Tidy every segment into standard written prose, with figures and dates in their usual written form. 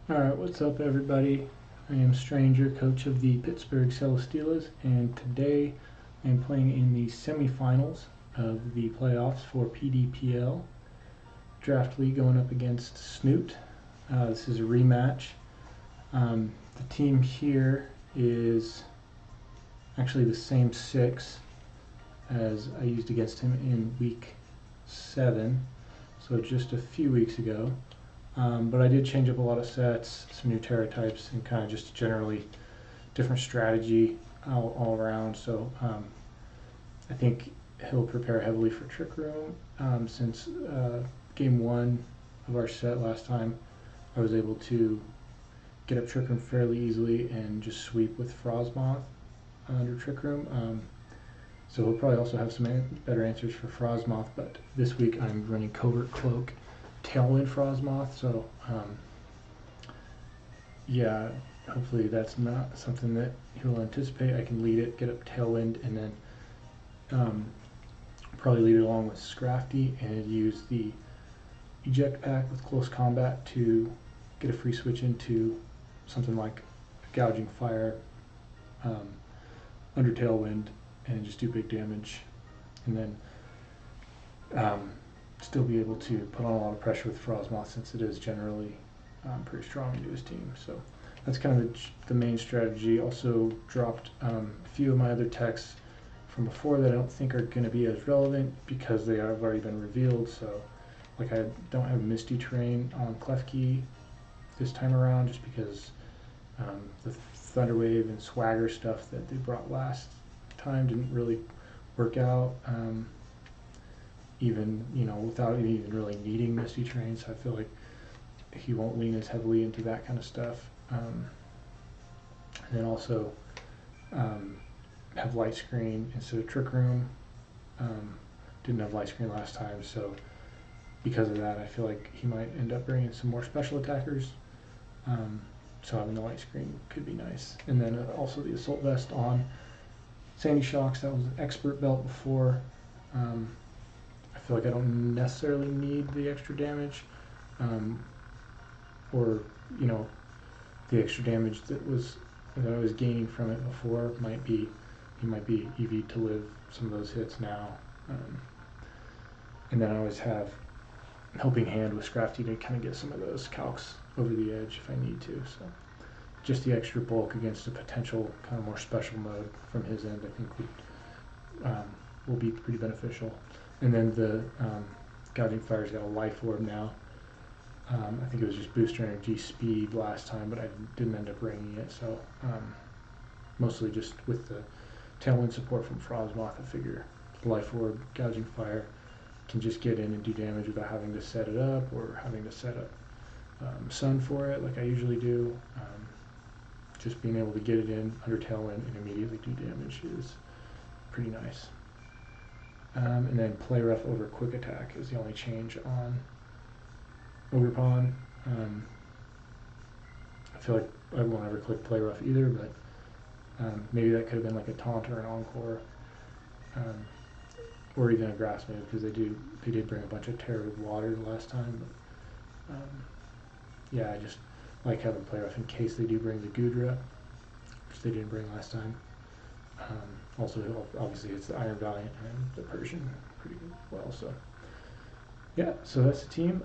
Alright, what's up everybody? I am Stranger, coach of the Pittsburgh Celestelas, and today I am playing in the semifinals of the playoffs for PDPL Draft League going up against Snoot. This is a rematch. The team here is actually the same 6 as I used against him in week 7, so just a few weeks ago. But I did change up a lot of sets, some new Terra types, and kind of just generally different strategy all around. So I think he'll prepare heavily for Trick Room. Since game 1 of our set last time, I was able to get up Trick Room fairly easily and just sweep with Frostmoth under Trick Room. So we'll probably also have some better answers for Frostmoth, but this week I'm running Covert Cloak, Tailwind Frostmoth, so yeah, hopefully that's not something that he'll anticipate. I can lead it, get up Tailwind, and then probably lead it along with Scrafty and use the Eject Pack with Close Combat to get a free switch into something like Gouging Fire under Tailwind and just do big damage, and then still be able to put on a lot of pressure with Frostmoth since it is generally pretty strong into his team. So that's kind of the main strategy. Also dropped a few of my other techs from before that I don't think are going to be as relevant because they have already been revealed. So like I don't have Misty Terrain on Klefki this time around just because the Thunderwave and Swagger stuff that they brought last time didn't really work out. Even without even really needing Misty Terrain, so I feel like he won't lean as heavily into that kind of stuff. And then also have Light Screen instead of Trick Room. Didn't have Light Screen last time, so because of that I feel like he might end up bringing some more special attackers. So having the Light Screen could be nice. And then also the Assault Vest on Sandy Shocks, that was an expert belt before. I feel like I don't necessarily need the extra damage, or the extra damage that I was gaining from it before he might be EV to live some of those hits now. And then I always have Helping Hand with Scrafty to kind of get some of those calcs over the edge if I need to. So just the extra bulk against a potential kind of more special mode from his end, I think will be pretty beneficial. And then the Gouging Fire's got a Life Orb now. I think it was just Booster Energy Speed last time, but I didn't end up bringing it. So mostly just with the Tailwind support from Frostmoth, I figure Life Orb, Gouging Fire can just get in and do damage without having to set it up or having to set up Sun for it like I usually do. Just being able to get it in under Tailwind and immediately do damage is pretty nice. And then Play Rough over Quick Attack is the only change on Ogerpon. I feel like I won't ever click Play Rough either, but maybe that could have been like a Taunt or an Encore, or even a Grass move, because they did bring a bunch of Terror with Water the last time. But yeah, I just like having Play Rough in case they do bring the Gudra, which they didn't bring last time. Also, obviously, it's the Iron Valiant and the Persian pretty well. So, yeah, so that's the team.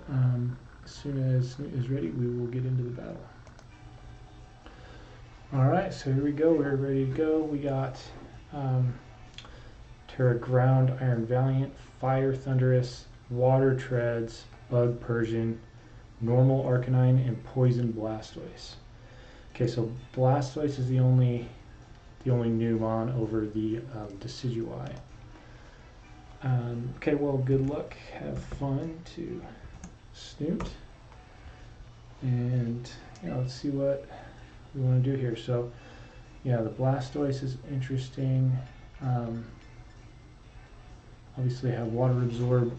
As soon as Snoot is ready, we will get into the battle. All right, so here we go. We're ready to go. We got Terra Ground, Iron Valiant, Fire Thunderous, Water Treads, Bug Persian, Normal Arcanine, and Poison Blastoise. Okay, so Blastoise is the only new mon over the Decidueye. Okay, well, good luck. Have fun to Snoot. And let's see what we want to do here. So, yeah, the Blastoise is interesting. Obviously, I have Water Absorb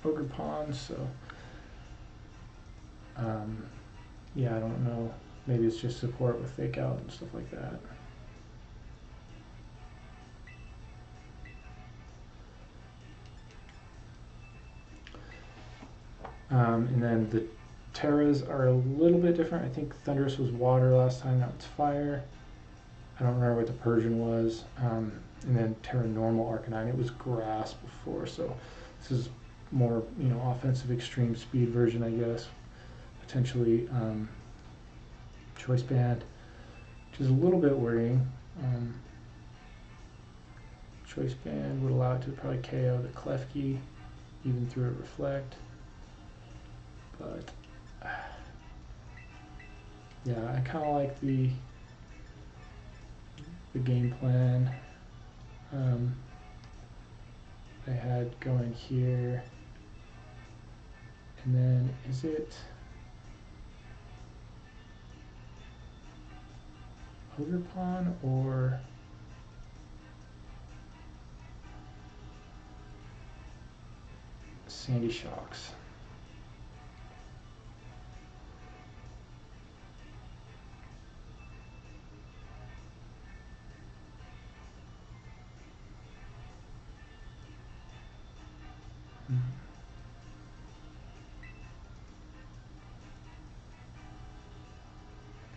Ogerpon, so yeah, I don't know. Maybe it's just support with Fake Out and stuff like that. And then the Terras are a little bit different. I think Thunderous was water last time, now it's fire. I don't remember what the Persian was. And then Terra Normal Arcanine, it was grass before, so this is more, offensive extreme speed version, I guess. Potentially Choice Band, which is a little bit worrying. Choice Band would allow it to probably KO the Klefki, even through a Reflect. But yeah, I kind of like the game plan I had going here. And then is it Ogerpon or Sandy Shocks?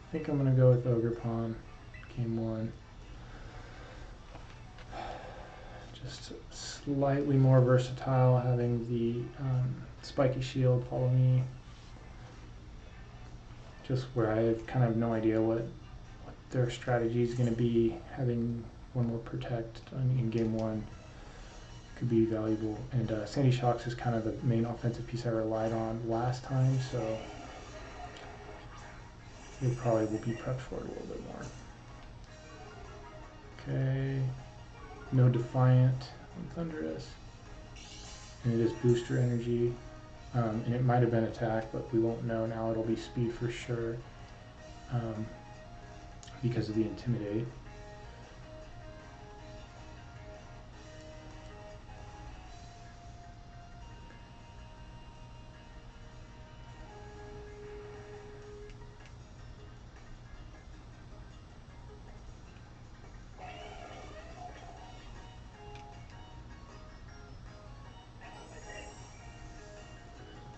I think I'm going to go with Ogerpon, game one. Just slightly more versatile, having the spiky shield follow me. Just where I have kind of no idea what their strategy is going to be. Having one more protect in game one could be valuable. And Sandy Shocks is kind of the main offensive piece I relied on last time, so it probably will be prepped for it a little bit more. Okay, no Defiant on Thunderous. And it is booster energy. And it might have been attack, but we won't know now. It'll be speed for sure because of the Intimidate.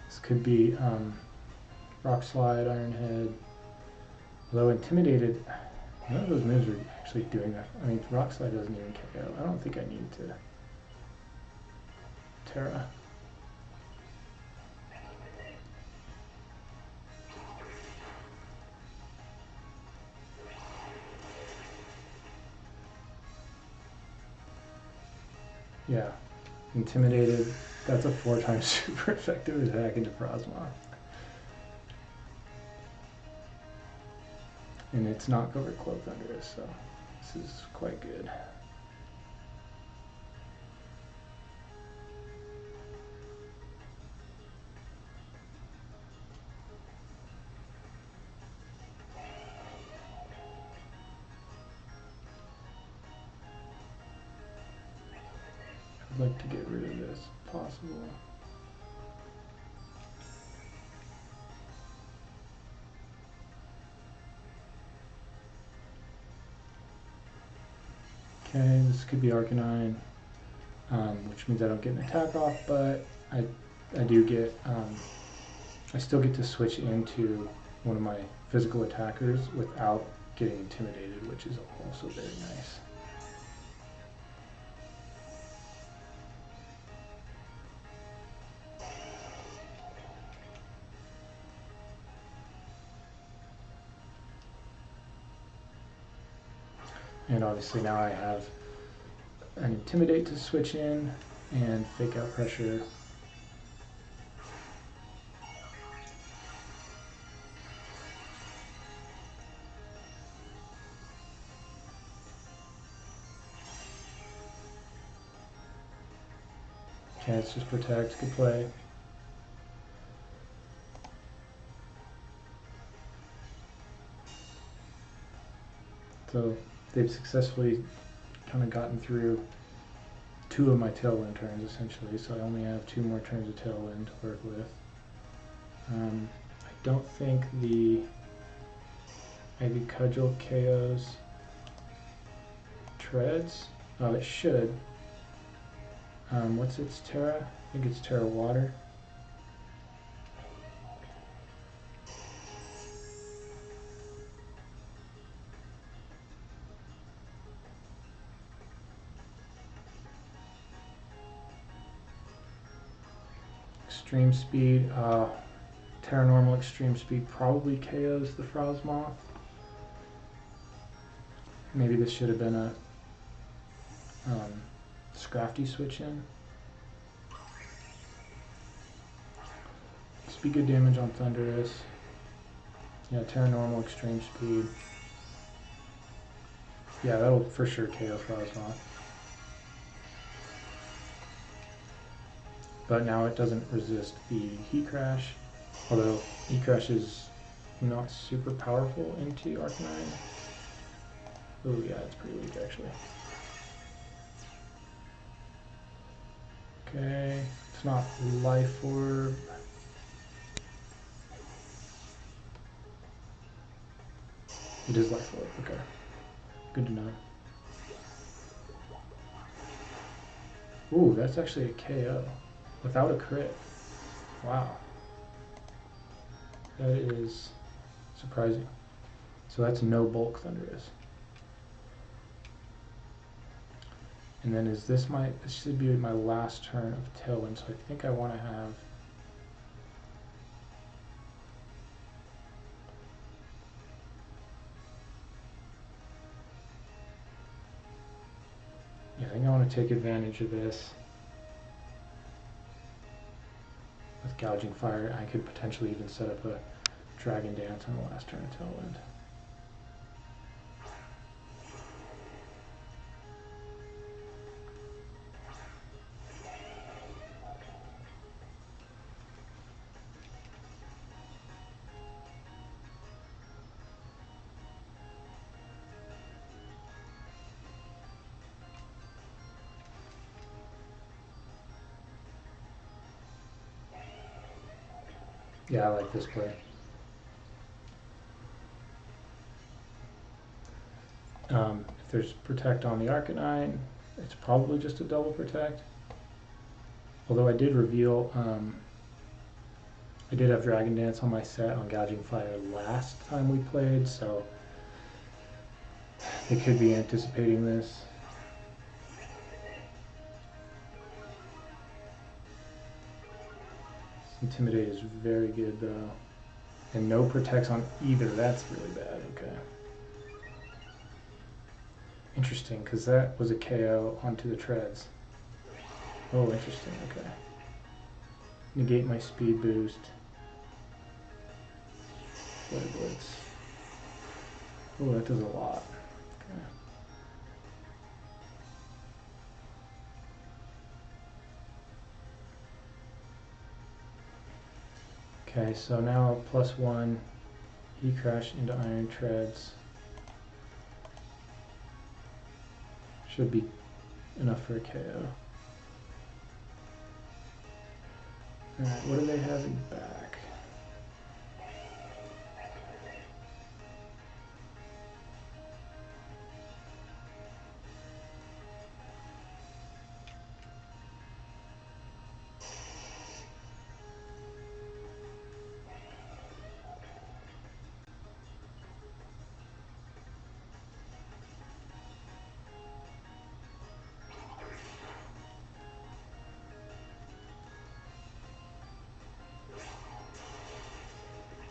This could be Rock Slide, Iron Head. Although Intimidated, none of those moves are actually doing that. I mean, Rock Slide doesn't even KO. I don't think I need to Terra. Yeah, Intimidated. That's a 4-time super effective attack into Frostmoth. And it's not covered Cloak Thunderous, so this is quite good. I'd like to get rid of this if possible. Okay, this could be Arcanine, which means I don't get an attack off, but I do get, I still get to switch into one of my physical attackers without getting intimidated, which is also very nice. And obviously now I have an Intimidate to switch in and Fake Out Pressure. Okay, it's just Protect, good play. So they've successfully kind of gotten through 2 of my Tailwind turns essentially, so I only have 2 more turns of Tailwind to work with. I don't think the Ivy Cudgel KOs Treads. Oh, it should. What's its Terra? I think it's Terra Water. Extreme speed. Paranormal extreme speed probably KOs the Frostmoth. Maybe this should have been a Scrafty switch in. This would be good damage on Thunderous. Yeah, Paranormal extreme speed. Yeah, that'll for sure KO Frostmoth. But now it doesn't resist the Heat Crash, although Heat Crash is not super powerful into Arcanine. Oh yeah, it's pretty weak actually. Okay, it's not Life Orb. It is Life Orb, okay. Good to know. Ooh, that's actually a KO without a crit. Wow. That is surprising. So that's no bulk Thunderous. And then this should be my last turn of Tailwind, so I think I want to have I think I want to take advantage of this. With Gouging Fire, I could potentially even set up a Dragon Dance on the last turn of Tailwind. Yeah, I like this play. If there's Protect on the Arcanine, it's probably just a double Protect. Although I did reveal, I did have Dragon Dance on my set on Gouging Fire last time we played, so they could be anticipating this. Intimidate is very good though. And no protects on either, that's really bad, okay. Interesting, because that was a KO onto the treads. Oh, interesting, okay. Negate my speed boost. Flare Blitz. Oh, that does a lot. Okay, so now +1, Heat Crash into Iron Treads. Should be enough for a KO. Alright, what do they have in back?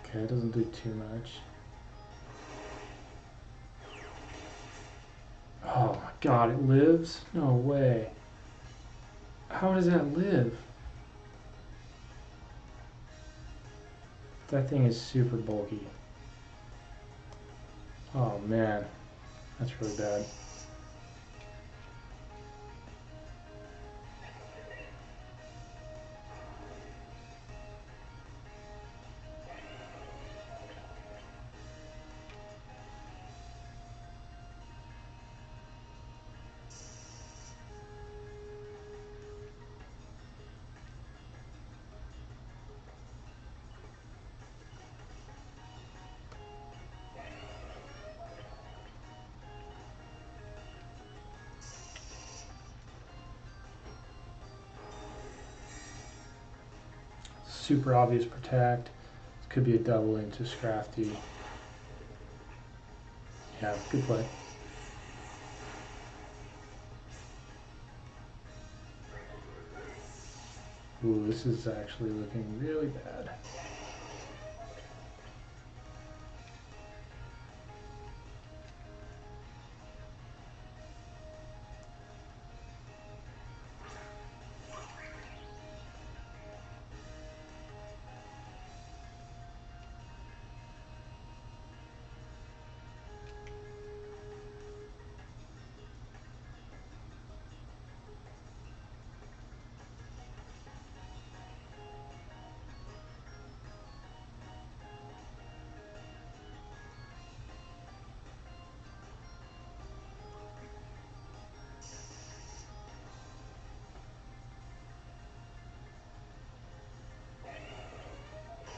Okay, it doesn't do too much. Oh my god, it lives? No way. How does that live? That thing is super bulky. Oh man, that's really bad. Super obvious protect. This could be a double into Scrafty. Yeah, good play. Ooh, this is actually looking really bad.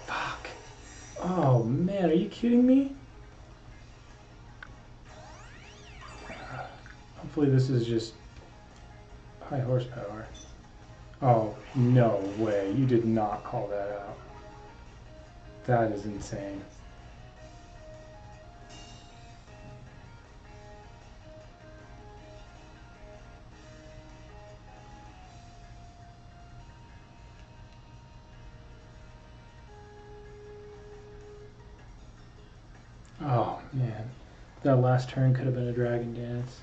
Fuck. Oh man, are you kidding me? Hopefully this is just high horsepower. Oh, no way. You did not call that out. That is insane. Oh, man. That last turn could have been a dragon dance.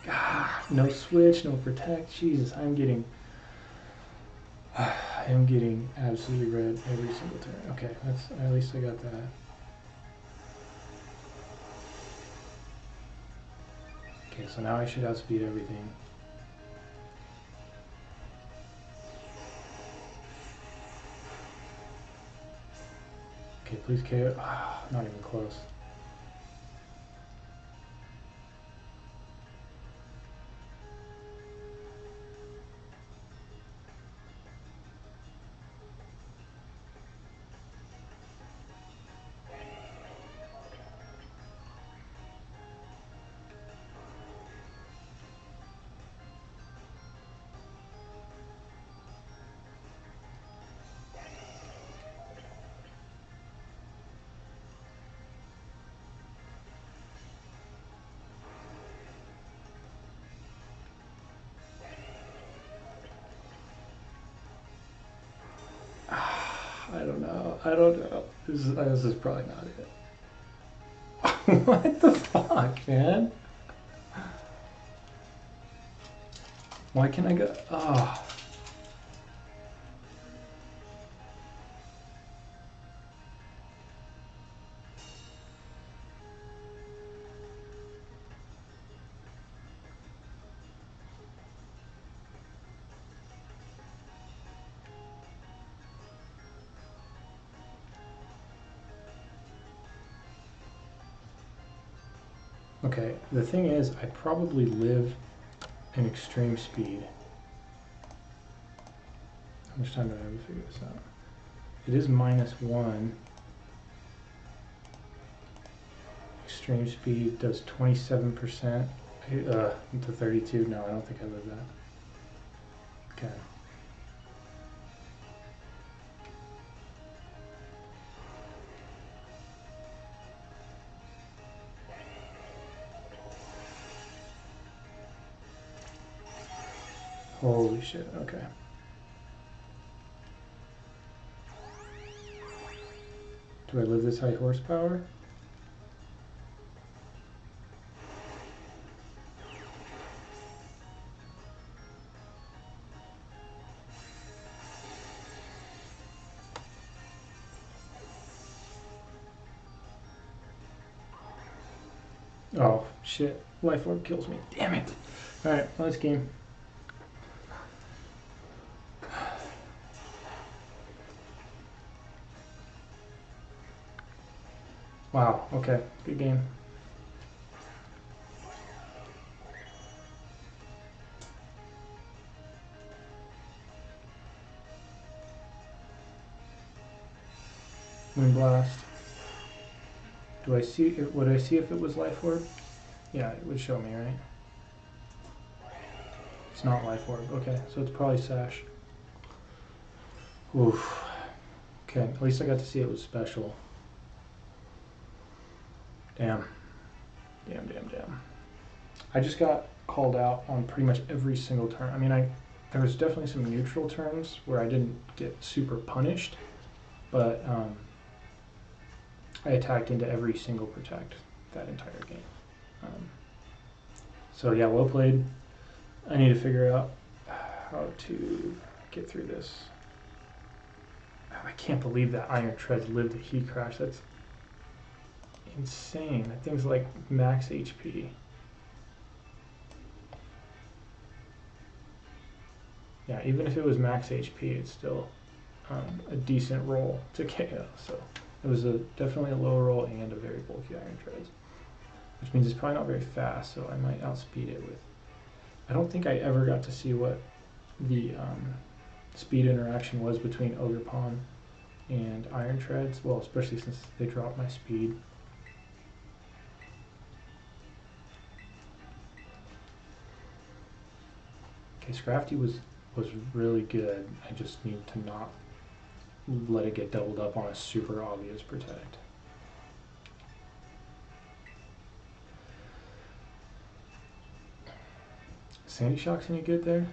Ah, no switch, no protect. Jesus, I am getting absolutely red every single turn. Okay, that's at least I got that. Okay, so now I should outspeed everything. Okay, please KO. Ah, not even close. I don't know. I don't know. This is probably not it. What the fuck, man? Why can't I go? Oh. Okay, the thing is, I probably live in extreme speed. How much time do I have to figure this out? It is -1. Extreme speed does 27%. To 32. No, I don't think I live that. Okay. Holy shit, okay. Do I live this high horsepower? Oh, shit. Life orb kills me. Damn it. Alright, last game. Wow, okay. Good game. Moonblast. Do I see it? Would I see if it was life orb? Yeah, it would show me, right? It's not life orb. Okay, so it's probably sash. Oof. Okay, at least I got to see it was special. Damn. Damn. I just got called out on pretty much every single turn. I mean, there was definitely some neutral turns where I didn't get super punished, but I attacked into every single protect that entire game. So yeah, well played. I need to figure out how to get through this. I can't believe that Iron Treads lived a heat crash. That's insane. That thing's like max HP. Yeah, even if it was max HP, it's still a decent roll to KO. So it was definitely a low roll and a very bulky Iron Treads, which means it's probably not very fast. So I might outspeed it with. I don't think I ever got to see what the speed interaction was between Ogre Pawn and Iron Treads. Well, especially since they dropped my speed. Okay, Scrafty was really good. I just need to not let it get doubled up on a super obvious protect. Sandy Shock's any good there?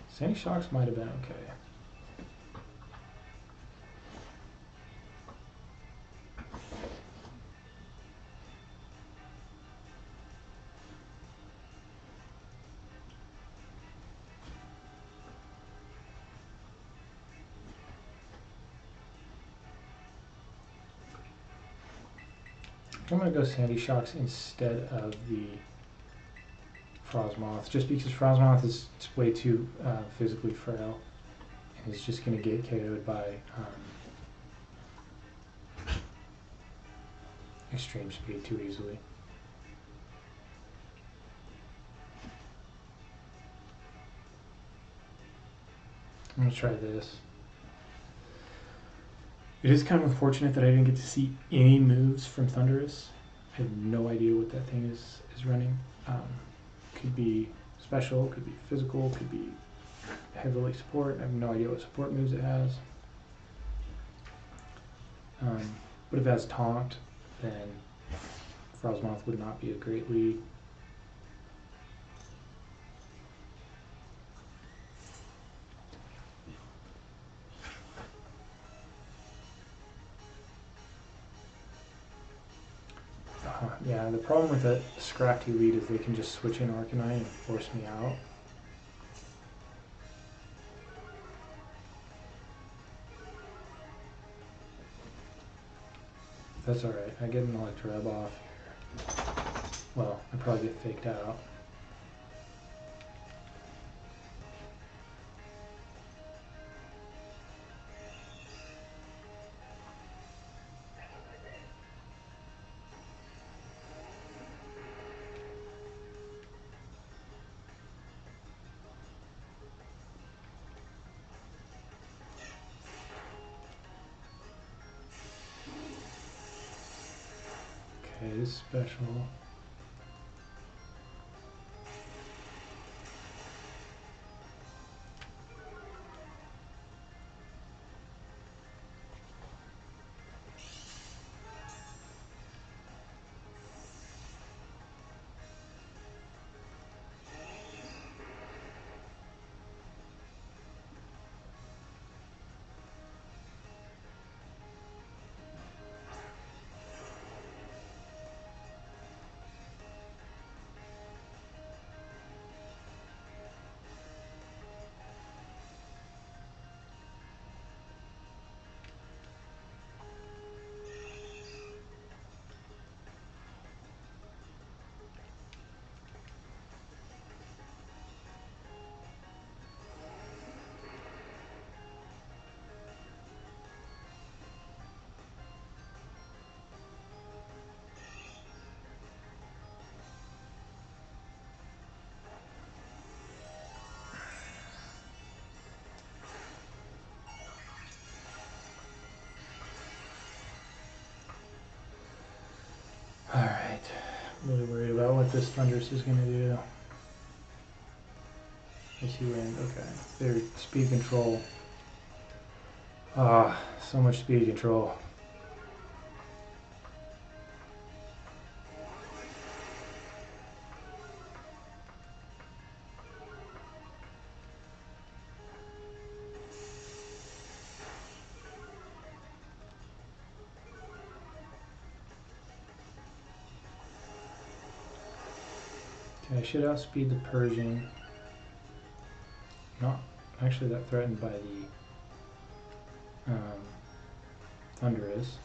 Sandy Shocks might have been okay. I'm going to go Sandy Shocks instead of the Frostmoth, just because Frostmoth is way too physically frail, and is just going to get KO'd by extreme speed too easily. I'm going to try this. It is kind of unfortunate that I didn't get to see any moves from Thunderous. I have no idea what that thing is running. Could be special, could be physical, could be heavily support. I have no idea what support moves it has. But if it has Taunt, then Frostmoth would not be a great lead. Yeah, the problem with that Scrafty lead is they can just switch in Arcanine and force me out. That's alright, I get an Electroweb off here. Well, I probably get faked out. Okay, this is special. this Thunderous is going to do. I see wind. Okay. Their speed control. Ah, so much speed control. Okay, I should outspeed the Persian. Not actually that threatened by the Thunderous.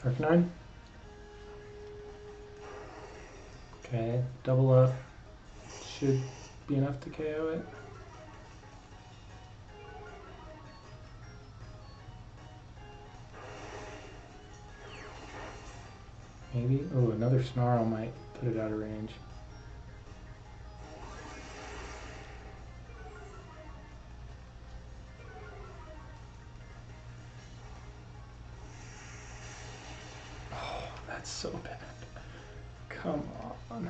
Arcanine. Okay, double up. Should be enough to KO it. Maybe. Oh, another Snarl might put it out of range. Oh, that's so bad. Come on.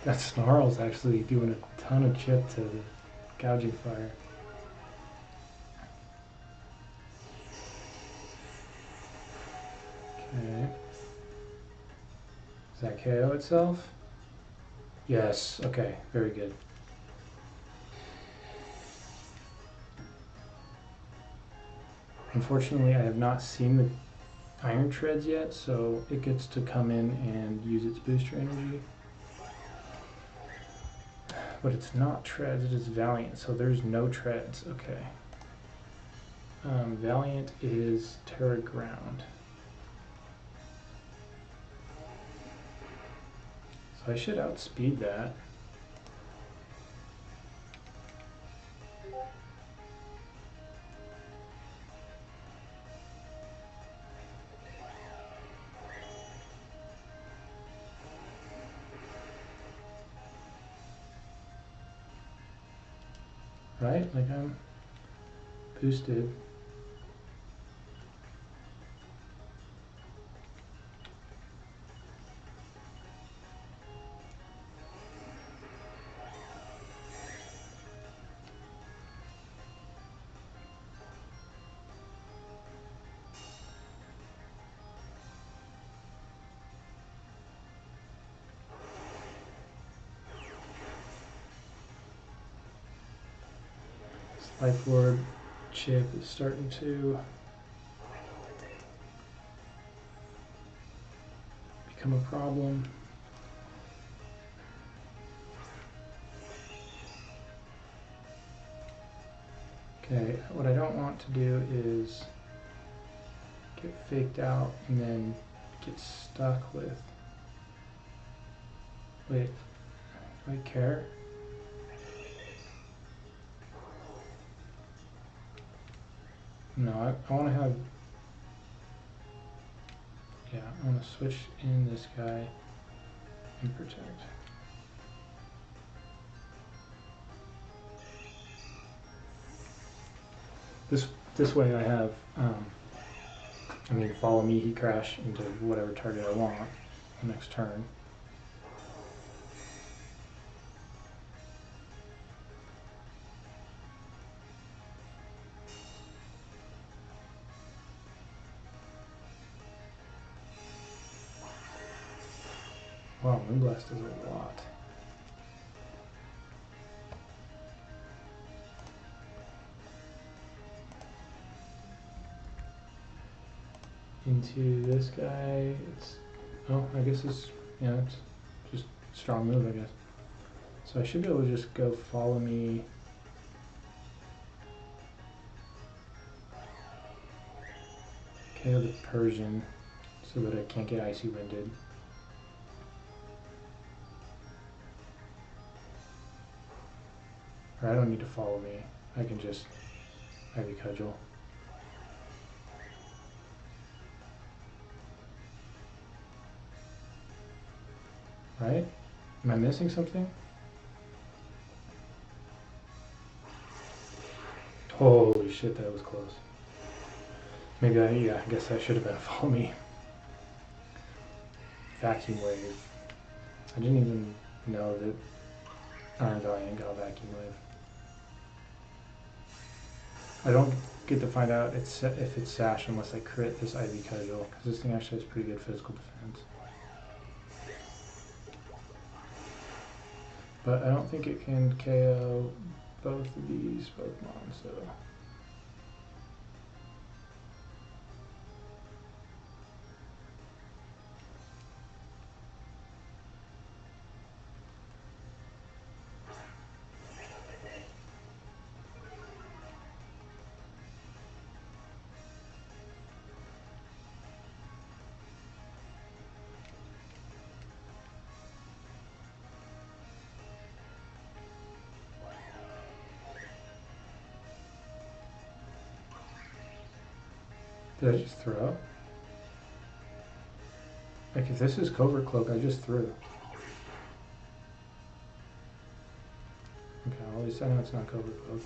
That Snarl's actually doing a ton of chip to the Gouging Fire. Okay. Does that KO itself? Yes. Okay. Very good. Unfortunately, I have not seen the Iron Treads yet, so it gets to come in and use its booster energy. But it's not Treads, it is Valiant, so there's no Treads. Okay. Valiant is Terra Ground. So I should outspeed that. Right? Like I'm boosted. Life Orb chip is starting to become a problem. Okay, what I don't want to do is get faked out and then get stuck with... Wait, do I care? No, I want to have, yeah, I want to switch in this guy and protect. This way I have, I mean, follow me, he crash into whatever target I want next turn. Wow, Moonblast does a lot. Into this guy, it's, oh, I guess it's, yeah, it's just a strong move, I guess. So I should be able to just go follow me. KO the Persian so that I can't get Icy Winded. Or I don't need to follow me. I can just Ivy Cudgel. Right? Am I missing something? Holy shit, that was close. Maybe I guess I should have been a follow me. Vacuum Wave. I didn't even know that Iron Valiant got a Vacuum Wave. I don't get to find out if it's Sash unless I crit this Ivy Cudgel, because this thing actually has pretty good physical defense. But I don't think it can KO both of these, both mons, so. Did I just throw? Like if this is Covert Cloak, I just threw. Okay, well, at least I know it's not Covert Cloak.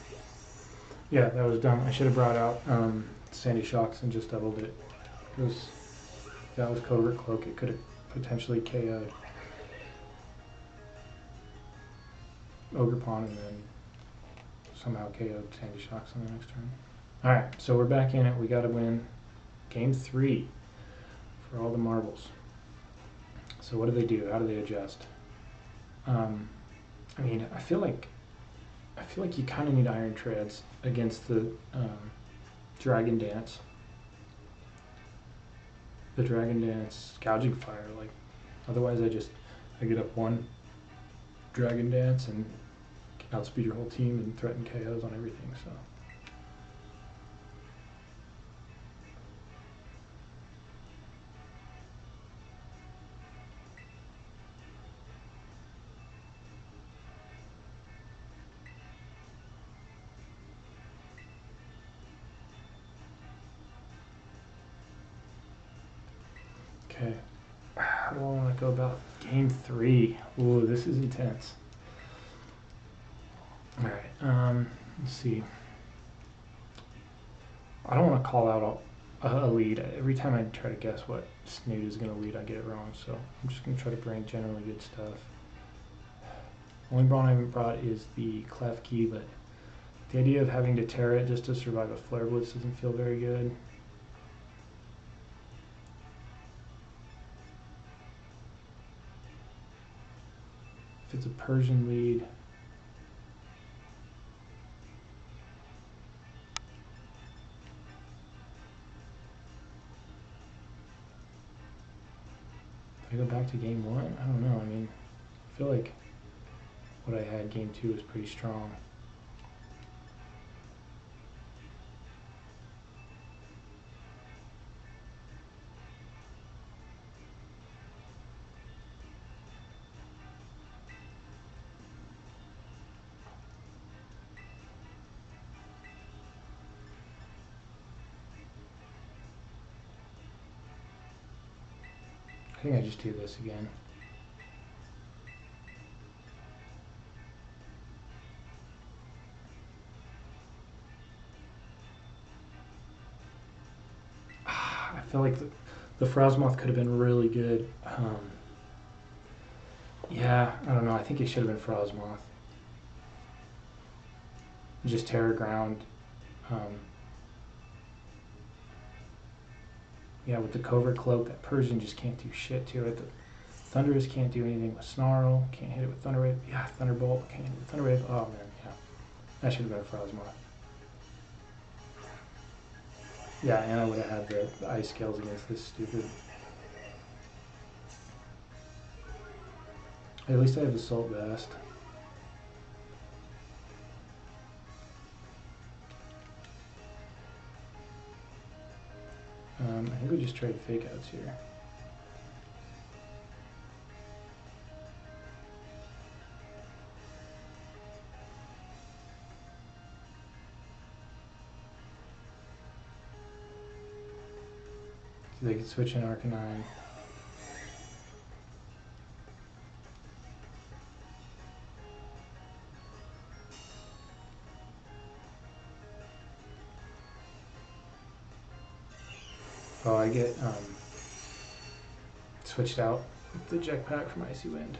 Yeah, that was dumb. I should have brought out Sandy Shocks and just doubled it. Because if that was Covert Cloak, it could have potentially KO'd Ogre Pawn and then somehow KO'd Sandy Shocks on the next turn. Alright, so we're back in it. We got to win game 3 for all the marbles. So what do they do? How do they adjust? I mean, I feel like you kind of need Iron Treads against the Dragon Dance. The Dragon Dance Gouging Fire, like, otherwise I get up one Dragon Dance and outspeed your whole team and threaten KOs on everything, so. Okay, how do I want to go about game 3? Ooh, this is intense. All right, let's see. I don't want to call out a lead. Every time I try to guess what Snoot is going to lead, I get it wrong. So I'm just going to try to bring generally good stuff. Only brawn I haven't brought is the Clef Key, but the idea of having to tear it just to survive a Flare Blitz doesn't feel very good. If it's a Persian lead, if I go back to game 1, I don't know. I mean, I feel like what I had game 2 was pretty strong. think I just do this again. I feel like the Frostmoth could have been really good. Yeah, I don't know. I think it should have been Frostmoth. Just Terror Ground. Yeah, with the Covert Cloak, that Persian just can't do shit to it. The Thunderous can't do anything with Snarl. Can't hit it with Thunder Wave. Yeah, Thunderbolt. Can't hit it with Thunder Wave. Oh, man, yeah. That should have been a Frostmoth. Yeah, and I would have had the Ice Scales against this stupid. At least I have Assault Vest. I think we just trade Fake Outs here. So they could switch in Arcanine. Oh, I get switched out with the Jetpack from Icy Wind.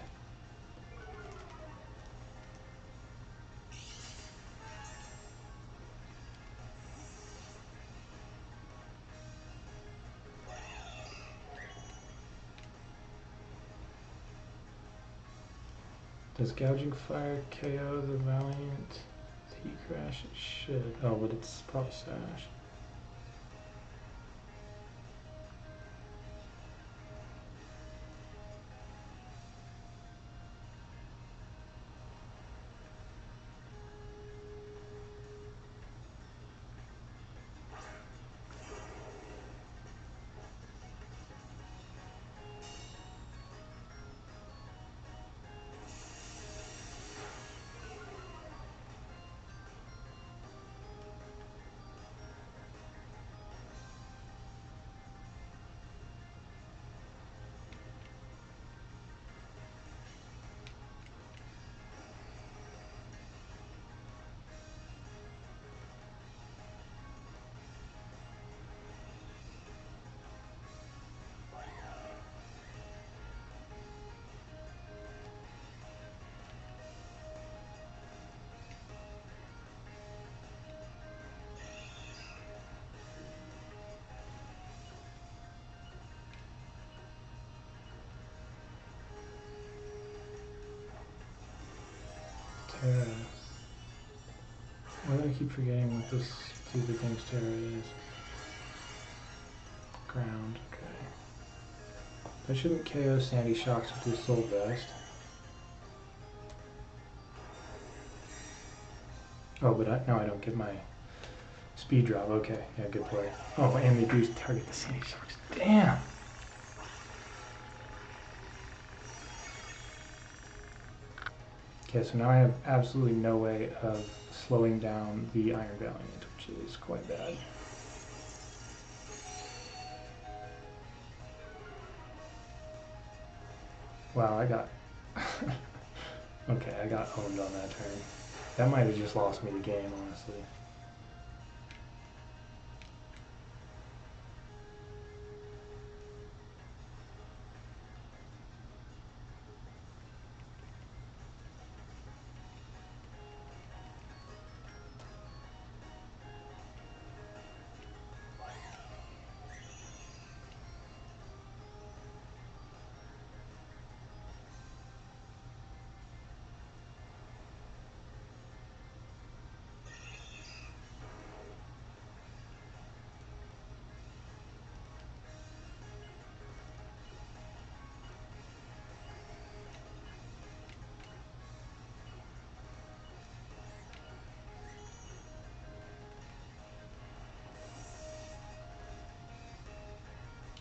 Does Gouging Fire KO the Valiant? Heat Crash? It should. Oh, but it's Prop Sash. Terra. Why do I keep forgetting what this stupid thing's Terra is? Ground, okay. I shouldn't KO Sandy Shocks with the Assault Vest. Oh, but now I don't get my speed drop. Okay, yeah, good play. Oh, and they do target the Sandy Shocks. Damn! Okay, so now I have absolutely no way of slowing down the Iron Valiant, which is quite bad. Wow, I got... okay, I got owned on that turn. That might have just lost me the game, honestly.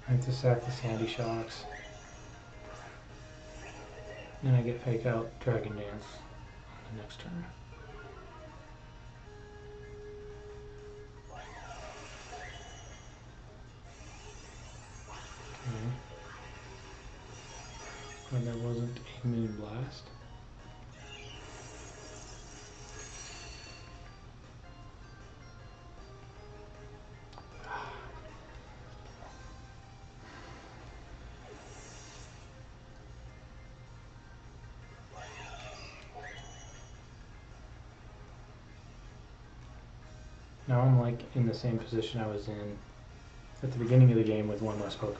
I have to sack the Sandy Shocks. Then I get Fake Out Dragon Dance on the next turn. Okay. when there wasn't a moon blast. Now I'm like in the same position I was in at the beginning of the game with one less Pokemon.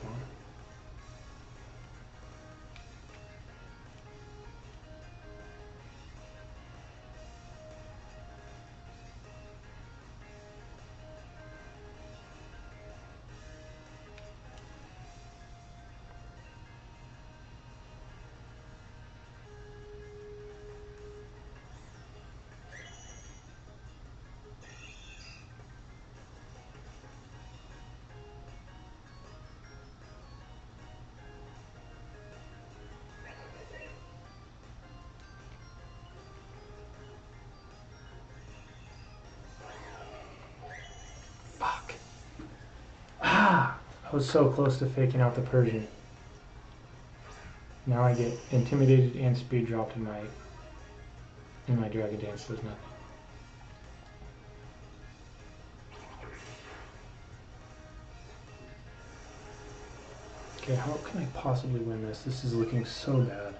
Fuck. Ah! I was so close to faking out the Persian. Now I get intimidated and speed dropped in my Dragon Dance, does nothing. Okay, how can I possibly win this? This is looking so bad.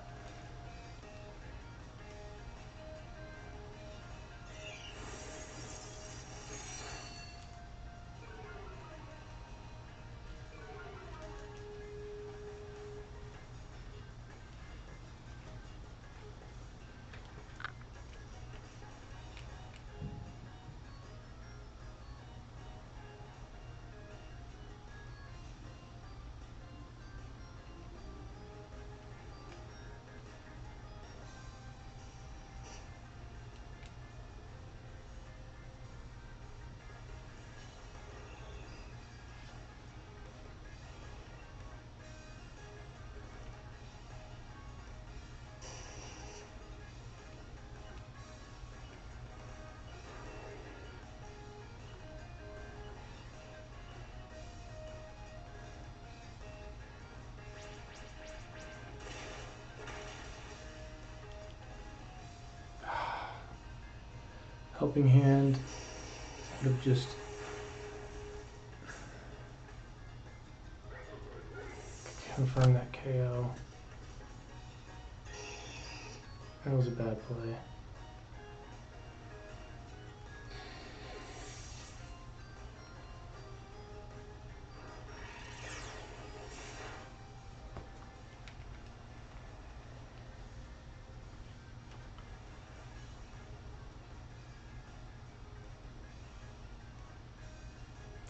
Helping Hand would have just confirmed that KO. That was a bad play.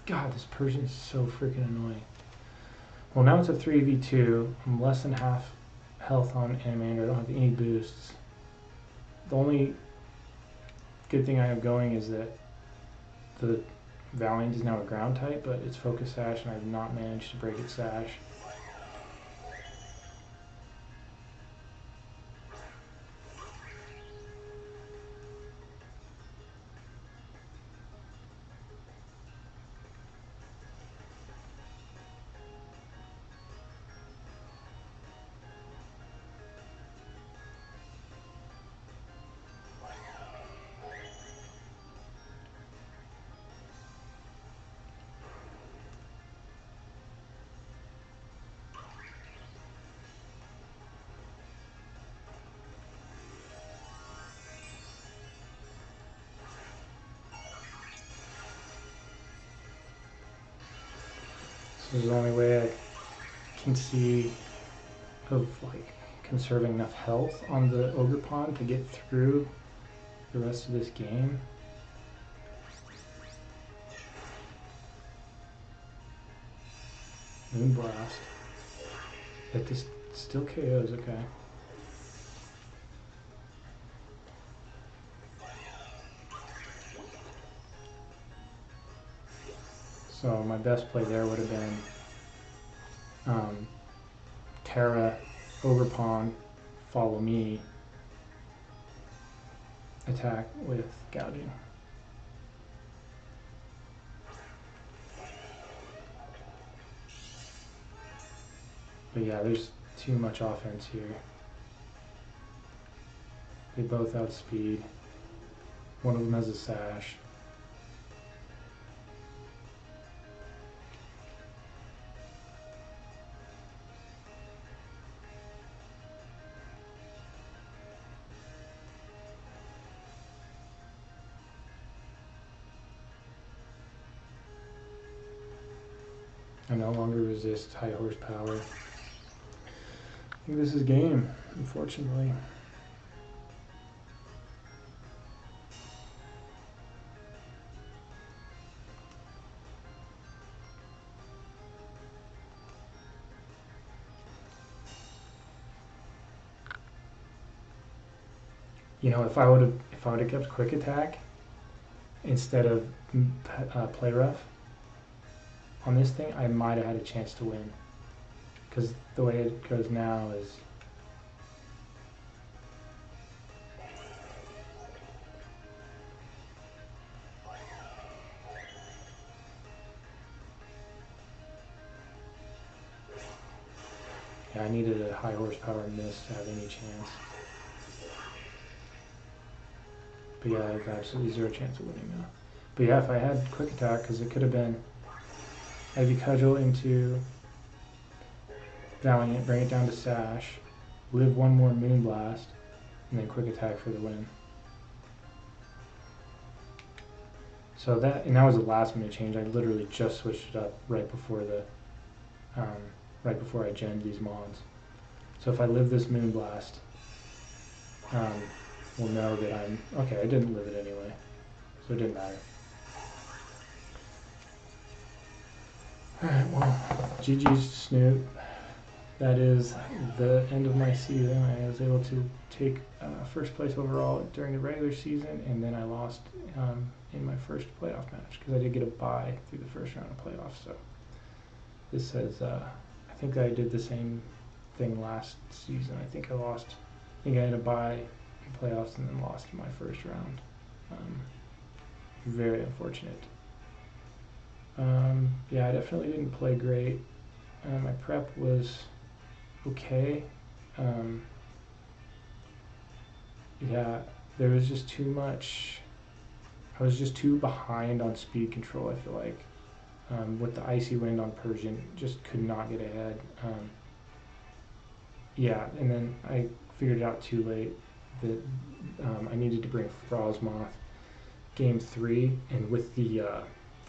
God, this Persian's so freaking annoying. Well, now it's a 3v2. I'm less than half health on Animander. I don't have any boosts. The only good thing I have going is that the Valiant is now a ground type, but it's Focus Sash, and I've not managed to break its Sash. This is the only way I can see of like conserving enough health on the Ogre Pond to get through the rest of this game. Moon Blast. But this still KOs, okay. So my best play there would have been Terra, Ogre Pond, follow me, attack with Gouging. But yeah, there's too much offense here. They both outspeed. One of them has a sash. I no longer resist high horsepower. I think this is game, unfortunately. You know, if I would have kept quick attack instead of play rough on this thing, I might have had a chance to win. Because the way it goes now is yeah, I needed a high horsepower miss to have any chance. But yeah, I have absolutely zero chance of winning now. But yeah, if I had quick attack, because it could have been Ivy Cudgel into Valiant, bring it down to Sash, live one more Moonblast, and then quick attack for the win. So that was a last minute change. I literally just switched it up right before I gemmed these mods. So if I live this Moonblast, we'll know that I'm okay. I didn't live it anyway, so it didn't matter. All right, well, GG's Snoot. That is the end of my season. I was able to take first place overall during the regular season, and then I lost in my first playoff match because I did get a bye through the first round of playoffs. So this says I think I did the same thing last season. I think I had a bye in playoffs and then lost in my first round. Very unfortunate. Yeah, I definitely didn't play great. My prep was okay. Yeah, there was just too much. I was just too behind on speed control, I feel like. With the icy wind on Persian, just could not get ahead. Yeah, and then I figured it out too late that I needed to bring Frostmoth game 3, and with the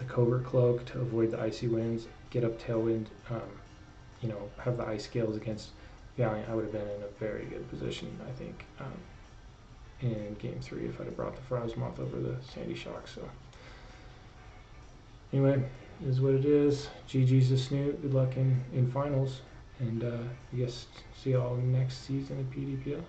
covert cloak to avoid the icy winds, get up tailwind, you know, have the ice scales against Valiant, I would have been in a very good position, I think, in game 3 if I'd have brought the Frostmoth over the Sandy Shock. So anyway, it is what it is. GG's to Snoot. Good luck in finals, and I guess see y'all next season at PDPL.